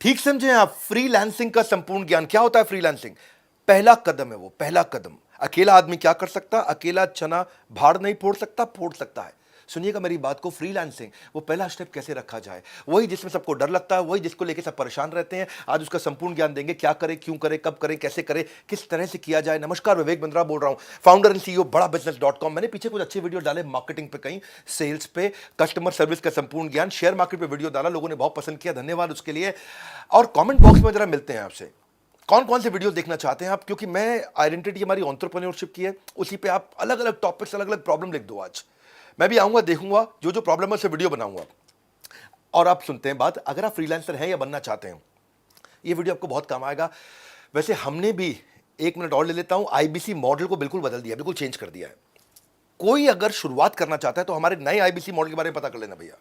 ठीक समझे आप। फ्रीलांसिंग का संपूर्ण ज्ञान क्या होता है? फ्रीलांसिंग पहला कदम है, वो पहला कदम। अकेला आदमी क्या कर सकता? अकेला चना भाड़ नहीं फोड़ सकता, फोड़ सकता है। सुनिएगा मेरी बात को, फ्रीलांसिंग वो पहला स्टेप कैसे रखा जाए, वही जिसमें सबको डर लगता है, वही जिसको लेके सब परेशान रहते हैं। आज उसका संपूर्ण ज्ञान देंगे, क्या करें, क्यों करें, कब करें, कैसे करें, किस तरह से किया जाए। नमस्कार, विवेक बिंद्रा बोल रहा हूं, फाउंडर एंड सीईओ बड़ा बिजनेस.com। मैंने पीछे कुछ अच्छे वीडियो डाले मार्केटिंग पे, कहीं सेल्स पे, कस्टमर सर्विस का संपूर्ण ज्ञान, शेयर मार्केट पे वीडियो डाला, लोगों ने बहुत पसंद किया, धन्यवाद उसके लिए। और कमेंट बॉक्स में जरा मिलते हैं आपसे, कौन कौन से वीडियो देखना चाहते हैं आप, क्योंकि मैं आइडेंटिटी हमारी एंटरप्रेन्योरशिप की है, उसी पे आप अलग अलग टॉपिक्स, अलग अलग प्रॉब्लम लिख दो। आज मैं भी आऊंगा, देखूंगा जो जो प्रॉब्लम है उससे वीडियो बनाऊंगा। और आप सुनते हैं बात, अगर आप फ्रीलांसर हैं या बनना चाहते हैं, ये वीडियो आपको बहुत काम आएगा। वैसे हमने भी, एक मिनट और ले लेता हूं, आईबीसी मॉडल को बिल्कुल बदल दिया, बिल्कुल चेंज कर दिया है। कोई अगर शुरुआत करना चाहता है तो हमारे नए आईबीसी मॉडल के बारे में पता कर लेना भैया।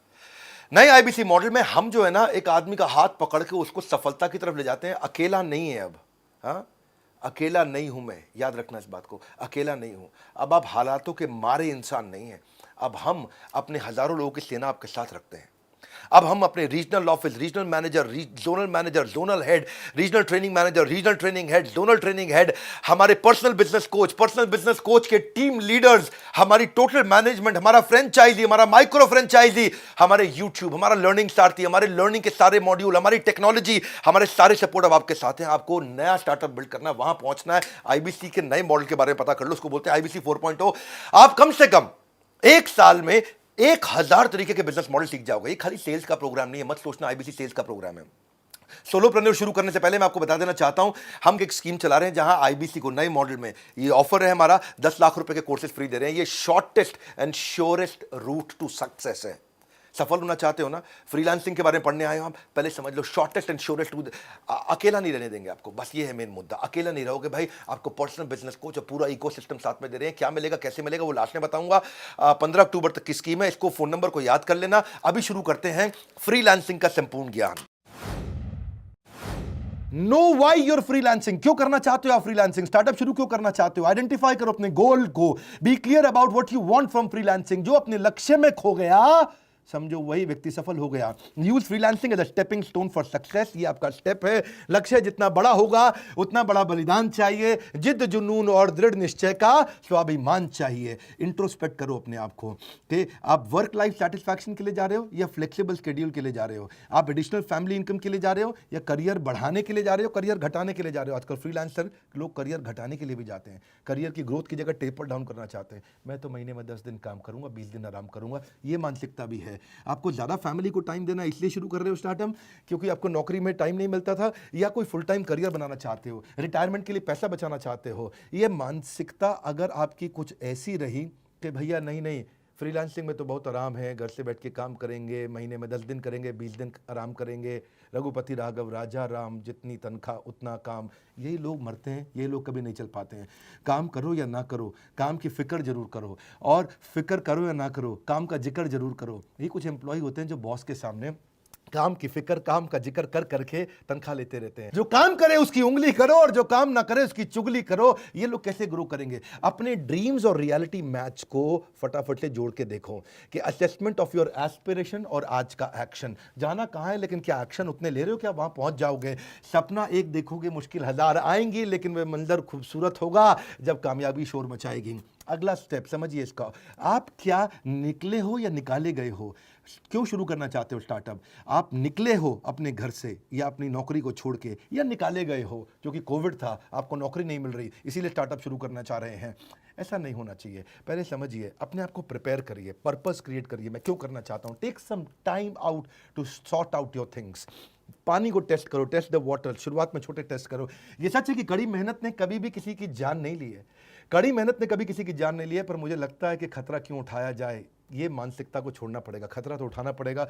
नए आईबीसी मॉडल में हम जो है ना, एक आदमी का हाथ पकड़ के उसको सफलता की तरफ ले जाते हैं। अकेला नहीं है अब, हाँ, अकेला नहीं हूं मैं, याद रखना इस बात को, अकेला नहीं हूं। अब आप हालातों के मारे इंसान नहीं है, अब हम अपने हजारों लोगों की सेना आपके साथ रखते हैं। अब हम अपने regional office, regional manager, zonal head, regional training manager, regional training head, zonal training head, हमारे पर्सनल बिजनेस कोच के टीम लीडर्स, हमारी टोटल मैनेजमेंट, हमारा फ्रेंचाइजी, हमारा माइक्रो फ्रेंचाइजी, हमारे यूट्यूब, हमारा लर्निंग सारथी, हमारे लर्निंग के सारे मॉड्यूल, हमारी टेक्नोलॉजी, हमारे सारे सपोर्ट अब आपके साथ हैं। आपको नया स्टार्टअप बिल्ड करना है, वहां पहुंचना है। आईबीसी के नए मॉडल के बारे में पता कर लो, उसको बोलते हैं आईबीसी 4.0। आप कम से कम एक साल में 1000 तरीके के बिजनेस मॉडल सीख जाओगे। ये खाली सेल्स का प्रोग्राम नहीं है, मत सोचना आईबीसी सेल्स का प्रोग्राम है। सोलोप्रेन्योर शुरू करने से पहले मैं आपको बता देना चाहता हूं, हम एक स्कीम चला रहे हैं जहां आईबीसी को नए मॉडल में ये ऑफर है हमारा, 10 लाख रुपए के कोर्सेज फ्री दे रहे हैं। ये shortest and surest route to success है। सफल होना चाहते हो ना, फ्रीलांसिंग के बारे में पढ़ने आए हो आप, पहले समझ लो शॉर्टेस्ट एंड श्योरेस्ट रूट। अकेला नहीं रहने देंगे आपको, बस ये है मेन मुद्दा। अकेला नहीं रहोगे भाई, आपको पर्सनल बिजनेस कोच और पूरा इकोसिस्टम साथ में दे रहे हैं। क्या मिलेगा, कैसे मिलेगा, वो लास्ट में बताऊंगा। 15 अक्टूबर तक की स्कीम है, इसको फोन नंबर को याद कर लेना। अभी शुरू करते हैं फ्रीलांसिंग का संपूर्ण ज्ञान। नो वाई यूर फ्रीलांसिंग, क्यों करना चाहते हो आप फ्रीलांसिंग, स्टार्टअप शुरू क्यों करना चाहते हो, आइडेंटिफाई करो अपने गोल को, be clear about what you want from freelancing. जो अपने लक्ष्य में खो गया, समझो वही व्यक्ति सफल हो गया। Use freelancing as a stepping stone for success. ये आपका स्टेप है। लक्ष्य जितना बड़ा होगा उतना बड़ा बलिदान चाहिए, जिद जुनून और दृढ़ निश्चय का स्वाभिमान चाहिए। इंट्रोस्पेक्ट करो अपने आप को कि आप वर्क लाइफ सेटिस्फैक्शन के लिए जा रहे हो या फ्लेक्सिबल शेड्यूल के लिए जा रहे हो, आप एडिशनल फैमिली इनकम के लिए जा रहे हो या करियर बढ़ाने के लिए जा रहे हो, करियर घटाने के लिए जा रहे हो। आजकल फ्रीलांसर लोग करियर घटाने के लिए भी जाते हैं, करियर की ग्रोथ की जगह टेपर डाउन करना चाहते हैं। मैं तो महीने में 10 दिन काम करूंगा, 20 दिन आराम करूंगा, ये मानसिकता भी है। आपको ज्यादा फैमिली को टाइम देना इसलिए शुरू कर रहे हो स्टार्टअप, क्योंकि आपको नौकरी में टाइम नहीं मिलता था, या कोई फुल टाइम करियर बनाना चाहते हो, रिटायरमेंट के लिए पैसा बचाना चाहते हो। ये मानसिकता अगर आपकी कुछ ऐसी रही कि भैया नहीं नहीं, फ्रीलांसिंग में तो बहुत आराम है, घर से बैठ के काम करेंगे, महीने में 10 दिन करेंगे, 20 दिन आराम करेंगे, रघुपति राघव राजा राम, जितनी तनख्वाह उतना काम, यही लोग मरते हैं, ये लोग कभी नहीं चल पाते हैं। काम करो या ना करो, काम की फिक्र जरूर करो, और फिक्र करो या ना करो, काम का जिक्र जरूर करो। ये कुछ एम्प्लॉय होते हैं जो बॉस के सामने काम की फिक्र, काम का जिक्र कर करके तनख्वाह लेते रहते हैं। जो काम करे उसकी उंगली करो और जो काम ना करे उसकी चुगली करो। ये लोग कैसे ग्रो करेंगे? अपने ड्रीम्स और रियलिटी मैच को फटाफट से जोड़ के देखो कि असेसमेंट ऑफ योर एस्पिरेशन और आज का एक्शन। जाना कहां है, लेकिन क्या एक्शन उतने ले रहे हो, क्या वहां पहुंच जाओगे? सपना एक देखोगे, मुश्किल 1000 आएंगी, लेकिन वह मंजर खूबसूरत होगा जब कामयाबी शोर मचाएगी। अगला स्टेप समझिए इसका, आप क्या निकले हो या निकाले गए हो? क्यों शुरू करना चाहते हो स्टार्टअप? आप निकले हो अपने घर से या अपनी नौकरी को छोड़ के, या निकाले गए हो क्योंकि कोविड था, आपको नौकरी नहीं मिल रही, इसीलिए स्टार्टअप शुरू करना चाह रहे हैं? ऐसा नहीं होना चाहिए। पहले समझिए, अपने आप को प्रिपेयर करिए, पर्पस क्रिएट करिए, मैं क्यों करना चाहता हूं। Take some time out to sort out your things. पानी को टेस्ट करो, टेस्ट द वाटर। शुरुआत में छोटे टेस्ट करो। ये सच है कि कड़ी मेहनत ने कभी भी किसी की जान नहीं ली है, कड़ी मेहनत ने कभी किसी की जान नहीं ली है, पर मुझे लगता है कि खतरा क्यों उठाया जाए, ये मानसिकता को छोड़ना पड़ेगा। खतरा तो उठाना पड़ेगा।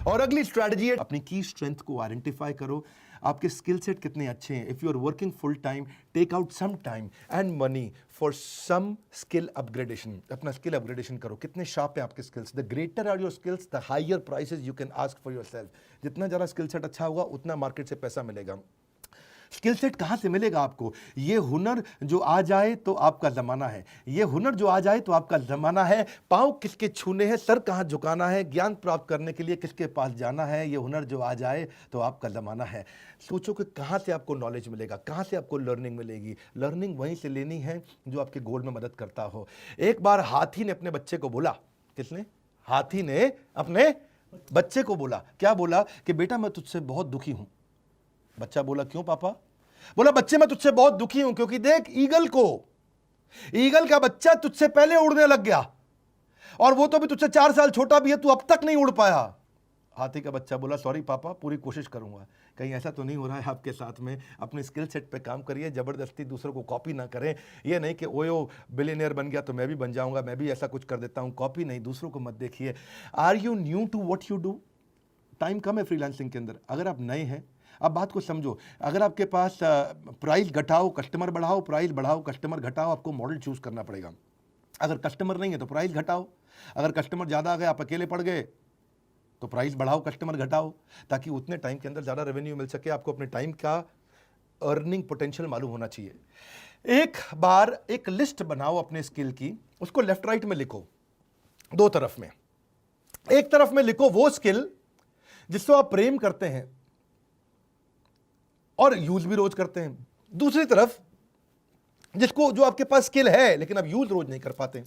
और अगली स्ट्रैटेजी है, अपनी की स्ट्रेंथ को आइडेंटिफाई करो। आपके स्किल सेट कितने अच्छे हैं। If you are working full time, take out some time and money for some skill upgradation. अपना स्किल अपग्रेडेशन करो। कितने शार्प है आपके skills? The greater are your skills, the higher prices you can ask for yourself. जितना ज़्यादा skill set अच्छा होगा, उतना मार्केट से पैसा मिलेगा। स्किल सेट कहाँ से मिलेगा आपको? ये हुनर जो आ जाए तो आपका ज़माना है, ये हुनर जो आ जाए तो आपका ज़माना है। पाँव किसके छूने हैं, सर कहाँ झुकाना है, ज्ञान प्राप्त करने के लिए किसके पास जाना है, ये हुनर जो आ जाए तो आपका ज़माना है। सोचो कि कहाँ से आपको नॉलेज मिलेगा, कहाँ से आपको लर्निंग मिलेगी। लर्निंग वहीं से लेनी है जो आपके गोल में मदद करता हो। एक बार हाथी ने अपने बच्चे को बोला, किसने? हाथी ने अपने बच्चे को बोला, क्या बोला? कि बेटा मैं तुझसे बहुत दुखी हूं। बच्चा बोला, क्यों पापा? बोला, बच्चे मैं तुझसे बहुत दुखी हूं क्योंकि देख ईगल का बच्चा तुझसे पहले उड़ने लग गया और वो तो भी तुझसे 4 साल छोटा भी है, तू अब तक नहीं उड़ पाया। हाथी का बच्चा बोला, सॉरी पापा, पूरी कोशिश करूंगा। कहीं ऐसा तो नहीं हो रहा है आपके साथ में? अपने स्किल सेट पे काम करिए, जबरदस्ती दूसरों को कॉपी ना करें। ये नहीं कि ओयो बिलियनियर बन गया तो मैं भी बन जाऊंगा, मैं भी ऐसा कुछ कर देता हूं। कॉपी नहीं, दूसरों को मत देखिए। Are you new to what you do? Time कम है फ्रीलांसिंग के अंदर। अगर आप नए हैं, अब बात को समझो, अगर आपके पास प्राइस घटाओ कस्टमर बढ़ाओ, प्राइस बढ़ाओ कस्टमर घटाओ, आपको मॉडल चूज करना पड़ेगा। अगर कस्टमर नहीं है तो प्राइस घटाओ, अगर कस्टमर ज़्यादा आ गए, आप अकेले पड़ गए, तो प्राइस बढ़ाओ कस्टमर घटाओ, ताकि उतने टाइम के अंदर ज़्यादा रेवेन्यू मिल सके। आपको अपने टाइम का अर्निंग पोटेंशियल मालूम होना चाहिए। एक बार एक लिस्ट बनाओ अपने स्किल की, उसको लेफ्ट राइट में लिखो, 2 तरफ में। एक तरफ में लिखो वो स्किल जिसको आप प्रेम करते हैं और यूज भी रोज करते हैं। दूसरी तरफ जो आपके पास स्किल है लेकिन आप यूज रोज नहीं कर पाते।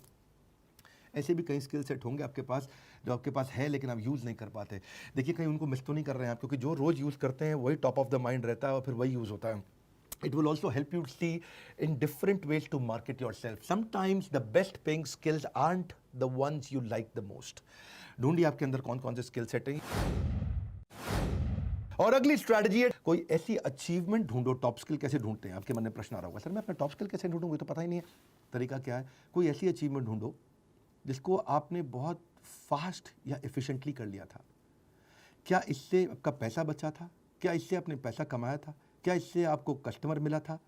ऐसे भी कई स्किल सेट होंगे आपके पास जो आपके पास है लेकिन आप यूज नहीं कर पाते। देखिए, कहीं उनको मिस तो नहीं कर रहे हैं आप, क्योंकि जो रोज यूज करते हैं वही टॉप ऑफ द माइंड रहता है और फिर वही यूज होता है। It will also help you see in different ways to market yourself. Sometimes the best paying skills aren't the ones you like the most. ढूंढिए आपके अंदर कौन कौन से स्किल सेट हैं। और अगली स्ट्रैटेजी है, कोई ऐसी अचीवमेंट ढूंढो। टॉप स्किल कैसे ढूंढते हैं? आपके मन में प्रश्न आ रहा होगा, सर मैं अपना टॉप स्किल कैसे ढूंढूंगा, तो पता ही नहीं है। तरीका क्या है? कोई ऐसी अचीवमेंट ढूंढो जिसको आपने बहुत फास्ट या एफिशिएंटली कर लिया था। क्या इससे आपका पैसा बचा था? क्या इससे आपने पैसा कमाया था? क्या इससे आपको कस्टमर मिला था?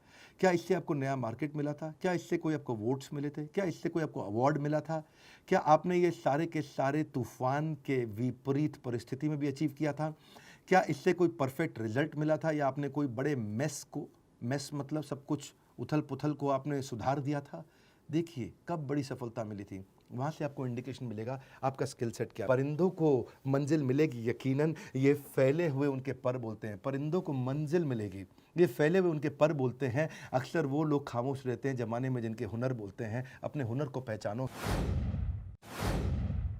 क्या इससे आपको नया मार्केट मिला था? क्या इससे कोई आपको वोट्स मिले थे? क्या इससे कोई आपको अवार्ड मिला था? क्या आपने ये सारे के सारे तूफान के विपरीत परिस्थिति में भी अचीव किया था? क्या इससे कोई परफेक्ट रिजल्ट मिला था, या आपने कोई बड़े मेस मतलब सब कुछ उथल पुथल को आपने सुधार दिया था? देखिए कब बड़ी सफलता मिली थी, वहाँ से आपको इंडिकेशन मिलेगा आपका स्किल सेट क्या है। परिंदों को मंजिल मिलेगी यकीनन, ये फैले हुए उनके पर बोलते हैं। परिंदों को मंजिल मिलेगी, ये फैले हुए उनके पर बोलते हैं। अक्सर वो लोग खामोश रहते हैं जमाने में जिनके हुनर बोलते हैं। अपने हुनर को पहचानो।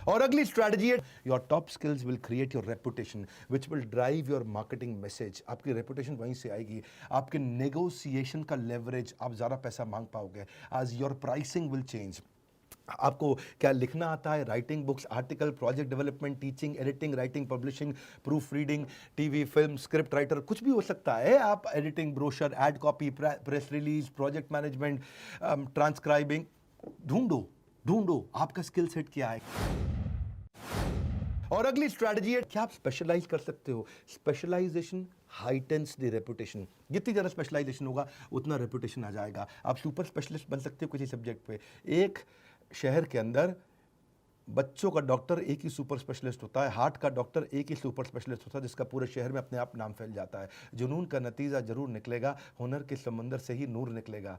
और अगली स्ट्रैटेजी है, your top skills will create your reputation which will drive your marketing message. आपकी रेपुटेशन वहीं से आएगी। आपके नेगोशिएशन का लेवरेज, आप ज़्यादा पैसा मांग पाओगे। आज योर प्राइसिंग विल चेंज। आपको क्या लिखना आता है? Writing books, article, project development, teaching, editing, writing, publishing, proof reading, TV, film, script writer, कुछ भी हो सकता है। आप editing, brochure, ad copy, press release, project management, transcribing, ढूंढो आपका स्किल सेट क्या है। और अगली स्ट्रैटेजी है, क्या आप स्पेशलाइज कर सकते हो? Specialization heightens the reputation. जितनी ज़्यादा स्पेशलाइजेशन होगा उतना रेपुटेशन आ जाएगा। आप सुपर स्पेशलिस्ट बन सकते हो किसी सब्जेक्ट पे। एक शहर के अंदर बच्चों का डॉक्टर एक ही सुपर स्पेशलिस्ट होता है, हार्ट का डॉक्टर एक ही सुपर स्पेशलिस्ट होता है, जिसका पूरे शहर में अपने आप नाम फैल जाता है। जुनून का नतीजा जरूर निकलेगा, हुनर के समंदर से ही नूर निकलेगा।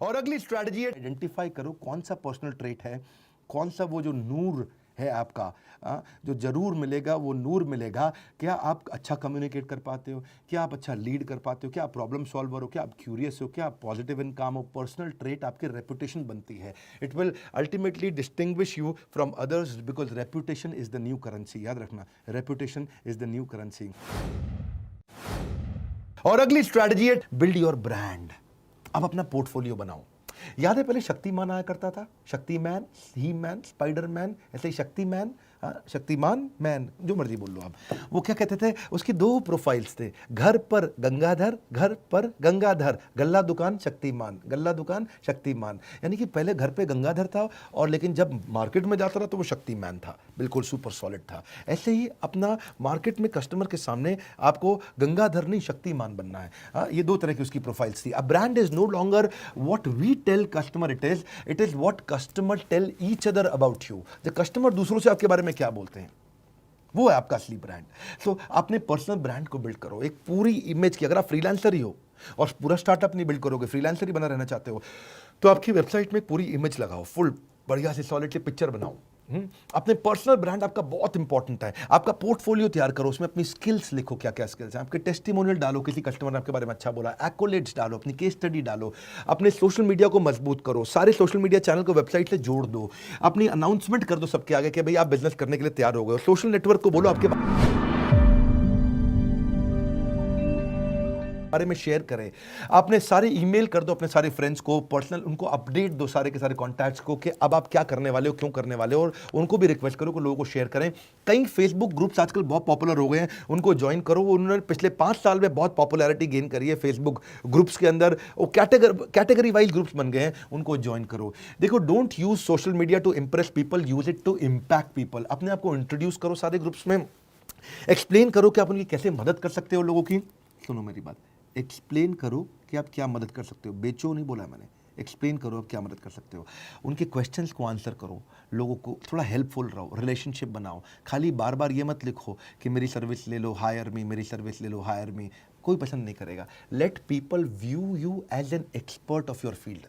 और अगली स्ट्रैटेजी है, आइडेंटिफाई करो कौन सा पर्सनल ट्रेट है, कौन सा वो जो नूर है आपका, जो जरूर मिलेगा वो नूर मिलेगा। क्या आप अच्छा कम्युनिकेट कर पाते हो? क्या आप अच्छा लीड कर पाते हो? क्या आप प्रॉब्लम सॉल्वर हो? क्या आप क्यूरियस हो? क्या आप पॉजिटिव इन काम हो? पर्सनल ट्रेट आपकी रेपुटेशन बनती है। It will ultimately distinguish you from others because reputation is the new currency. याद रखना, reputation is the new currency. और अगली स्ट्रैटेजी है, बिल्ड योर ब्रांड। अब अपना पोर्टफोलियो बनाओ। याद है पहले शक्तिमान आया करता था, शक्तिमैन, ही मैन, स्पाइडरमैन, ऐसे ही शक्तिमान, मैन, जो मर्जी बोल लो आप। वो क्या कहते थे, उसकी 2 प्रोफाइल्स थे, घर पर गंगाधर, घर पर गंगाधर, गल्ला दुकान शक्तिमान, गल्ला दुकान शक्तिमान। यानी कि पहले घर पे गंगाधर था और लेकिन जब मार्केट में जाता था तो वो शक्तिमान था, बिल्कुल सुपर सॉलिड था। ऐसे ही अपना मार्केट में कस्टमर के सामने आपको गंगाधर नहीं शक्तिमान बनना है। ये 2 तरह की उसकी प्रोफाइल्स थी। A brand is no longer what we tell customer, it is what customer tell each other about you. The customer दूसरों से आपके बारे में क्या बोलते हैं, वो है आपका असली ब्रांड। सो अपने पर्सनल ब्रांड को बिल्ड करो, एक पूरी इमेज की। अगर आप फ्रीलांसर ही हो और पूरा स्टार्टअप नहीं बिल्ड करोगे, फ्रीलांसर ही बना रहना चाहते हो, तो आपकी वेबसाइट में पूरी इमेज लगाओ, फुल बढ़िया से सॉलिड से पिक्चर बनाओ। अपने पर्सनल ब्रांड आपका बहुत इंपॉर्टेंट है। आपका पोर्टफोलियो तैयार करो, उसमें अपनी स्किल्स लिखो, क्या क्या स्किल्स हैं आपके, टेस्टिमोनियल डालो, किसी कस्टमर ने आपके बारे में अच्छा बोला, एक्कोलेट्स डालो, अपनी केस स्टडी डालो, अपने सोशल मीडिया को मजबूत करो, सारे सोशल मीडिया चैनल को वेबसाइट से जोड़ दो, अपनी अनाउंसमेंट कर दो सबके आगे कि भाई आप बिजनेस करने के लिए तैयार हो गए। सोशल नेटवर्क को बोलो आपके बारे में शेयर करें, आपने सारे ईमेल कर दो अपने सारे फ्रेंड्स को, पर्सनल उनको अपडेट दो सारे के सारे कॉन्टैक्ट्स को कि अब आप क्या करने वाले हो, क्यों करने वाले हो, और उनको भी रिक्वेस्ट करो कि लोगों को शेयर करें। कई फेसबुक ग्रुप्स आजकल बहुत पॉपुलर हो गए हैं, उनको ज्वाइन करो। उन्होंने पिछले 5 साल में बहुत पॉपुलैरिटी गेन करी है फेसबुक ग्रुप्स के अंदर, वो कैटेगरी वाइज ग्रुप्स बन गए हैं, उनको ज्वाइन करो। देखो, don't use social media to impress people, use it to impact people. अपने आप को इंट्रोड्यूस करो सारे ग्रुप्स में, एक्सप्लेन करो कि आप उनकी कैसे मदद कर सकते हो लोगों की। सुनो मेरी बात, एक्सप्लेन करो कि आप क्या मदद कर सकते हो, बेचो नहीं बोला मैंने, एक्सप्लेन करो आप क्या मदद कर सकते हो। उनके क्वेश्चंस को आंसर करो, लोगों को थोड़ा हेल्पफुल रहो, रिलेशनशिप बनाओ। खाली बार बार ये मत लिखो कि मेरी सर्विस ले लो, हायर मी, मेरी सर्विस ले लो, हायर मी। कोई पसंद नहीं करेगा। Let people view you as an expert of your field.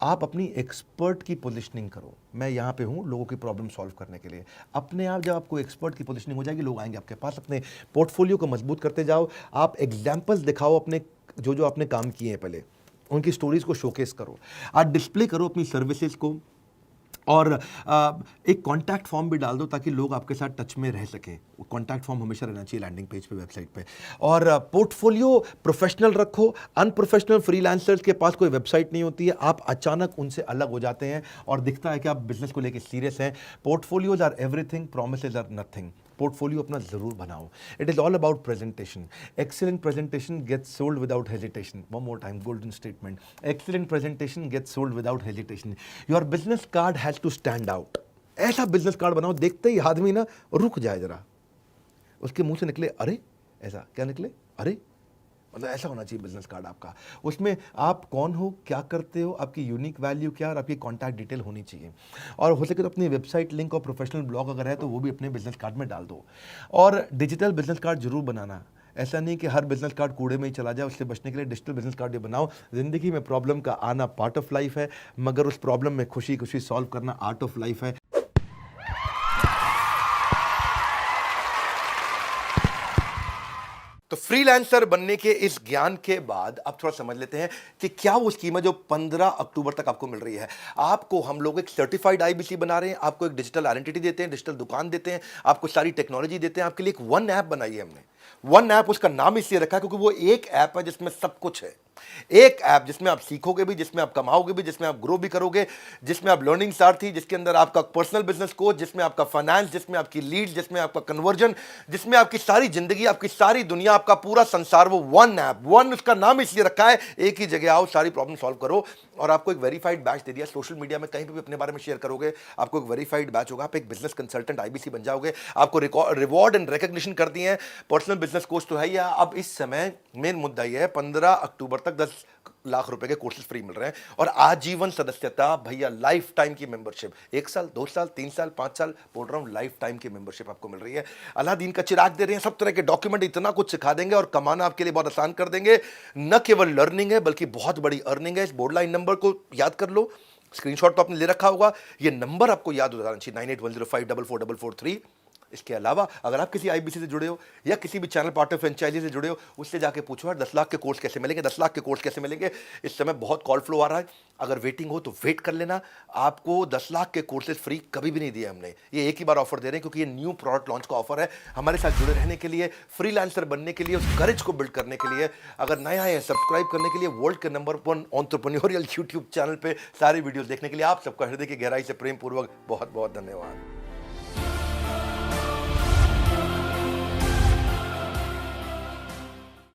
आप अपनी एक्सपर्ट की पोजीशनिंग करो, मैं यहाँ पे हूँ लोगों की प्रॉब्लम सॉल्व करने के लिए। अपने आप जब आपको एक्सपर्ट की पोजीशनिंग हो जाएगी, लोग आएंगे आपके पास। अपने पोर्टफोलियो को मजबूत करते जाओ, आप एग्जाम्पल्स दिखाओ अपने जो जो आपने काम किए हैं पहले, उनकी स्टोरीज को शोकेस करो, आप डिस्प्ले करो अपनी सर्विसेज को, और एक कॉन्टैक्ट फॉर्म भी डाल दो ताकि लोग आपके साथ टच में रह सकें। कॉन्टैक्ट फॉर्म हमेशा रहना चाहिए लैंडिंग पेज पे, वेबसाइट पे। और पोर्टफोलियो प्रोफेशनल रखो। अनप्रोफेशनल फ्रीलांसर्स के पास कोई वेबसाइट नहीं होती है, आप अचानक उनसे अलग हो जाते हैं और दिखता है कि आप बिजनेस को लेकर सीरियस हैं। Portfolios are everything, promises are nothing. Portfolio अपना जरूर बनाओ। It is all about presentation. Excellent presentation gets sold without hesitation. One more time, golden statement. Excellent presentation gets sold without hesitation. Your business card has to stand out. ऐसा business card बनाओ देखते ही आदमी ना रुक जाए जरा, उसके मुंह से निकले अरे, ऐसा क्या निकले अरे, मतलब ऐसा होना चाहिए बिजनेस कार्ड आपका। उसमें आप कौन हो, क्या करते हो, आपकी यूनिक वैल्यू क्या, और आपकी कॉन्टैक्ट डिटेल होनी चाहिए। और हो सके तो अपनी वेबसाइट लिंक और प्रोफेशनल ब्लॉग अगर है तो वो भी अपने बिजनेस कार्ड में डाल दो। और डिजिटल बिजनेस कार्ड जरूर बनाना। ऐसा नहीं कि हर बिजनेस कार्ड कूड़े में ही चला जाए, उससे बचने के लिए डिजिटल बिजनेस कार्ड ये बनाओ। जिंदगी में प्रॉब्लम का आना पार्ट ऑफ लाइफ है, मगर उस प्रॉब्लम में खुशी खुशी सॉल्व करना आर्ट ऑफ लाइफ है। तो फ्रीलांसर बनने के इस ज्ञान के बाद अब थोड़ा समझ लेते हैं कि क्या वो स्कीम है जो 15 अक्टूबर तक आपको मिल रही है। आपको हम लोग एक सर्टिफाइड आईबीसी बना रहे हैं, आपको एक डिजिटल आइडेंटिटी देते हैं, डिजिटल दुकान देते हैं, आपको सारी टेक्नोलॉजी देते हैं। आपके लिए एक वन ऐप बनाई है हमने। वन ऐप, उसका नाम इसलिए रखा है क्योंकि वो एक ऐप है जिसमें सब कुछ है। एक ऐप जिसमें आप सीखोगे भी, जिसमें आप कमाओगे भी, जिसमें आप ग्रो भी करोगे, जिसमें आप लर्निंग सारथी, जिसके अंदर आपका पर्सनल बिजनेस कोच, जिसमें आपका फाइनेंस, जिसमें आपकी लीड, जिसमें आपका कन्वर्जन, जिसमें आपकी सारी जिंदगी, आपकी सारी दुनिया, आपका पूरा संसार, वो वन ऐप। वन उसका नाम इसलिए रखा है, एक ही जगह आओ, सारी प्रॉब्लम सॉल्व करो। और आपको एक वेरीफाइड बैच दे दिया। सोशल मीडिया में कहीं पे भी अपने बारे में शेयर करोगे, आपको एक वेरीफाइड बैच होगा, आप एक बिजनेस कंसल्टेंट आईबीसी बन जाओगे। आपको रिवॉर्ड एंड रिकॉग्निशन कर दिए हैं। पर्सनल बिजनेस कोच तो है ही। अब इस समय मेन मुद्दा यह है, 15 अक्टूबर तक 10 लाख रुपए के कोर्सेज फ्री मिल रहे हैं, और आजीवन सदस्यता भैया, लाइफ टाइम की मेंबरशिप। 1 साल, 2 साल, 3 साल, 5 साल, बोल रहा हूं, लाइफ टाइम की मेंबरशिप आपको मिल रही है। अलादीन का चिराग दे रहे हैं, सब तरह के डॉक्यूमेंट, इतना कुछ सिखा देंगे और कमाना आपके लिए बहुत आसान कर देंगे। न केवल लर्निंग है बल्कि बहुत बड़ी अर्निंग है। इस बोर्डलाइन नंबर को याद कर लो, स्क्रीनशॉट तो आपने ले रखा होगा, ये नंबर आपको याद हो जाना चाहिए, 9810544443। इसके अलावा अगर आप किसी आईबीसी से जुड़े हो या किसी भी चैनल पार्टनर फ्रेंचाइजी से जुड़े हो, उससे जाके पूछो यार 10 लाख के कोर्स कैसे मिलेंगे, 10 लाख के कोर्स कैसे मिलेंगे। इस समय बहुत कॉल फ्लो आ रहा है, अगर वेटिंग हो तो वेट कर लेना। आपको 10 लाख के कोर्सेज फ्री कभी भी नहीं दिए हमने, ये एक ही बार ऑफर दे रहे हैं क्योंकि ये न्यू प्रोडक्ट लॉन्च का ऑफर है। हमारे साथ जुड़े रहने के लिए, फ्रीलांसर बनने के लिए, उस करेज को बिल्ड करने के लिए, अगर नया है सब्सक्राइब करने के लिए वर्ल्ड के नंबर 1 एंटरप्रेन्योरियल यूट्यूब चैनल पे सारी वीडियोस देखने के लिए आप सबका हृदय की गहराई से प्रेम पूर्वक बहुत बहुत धन्यवाद।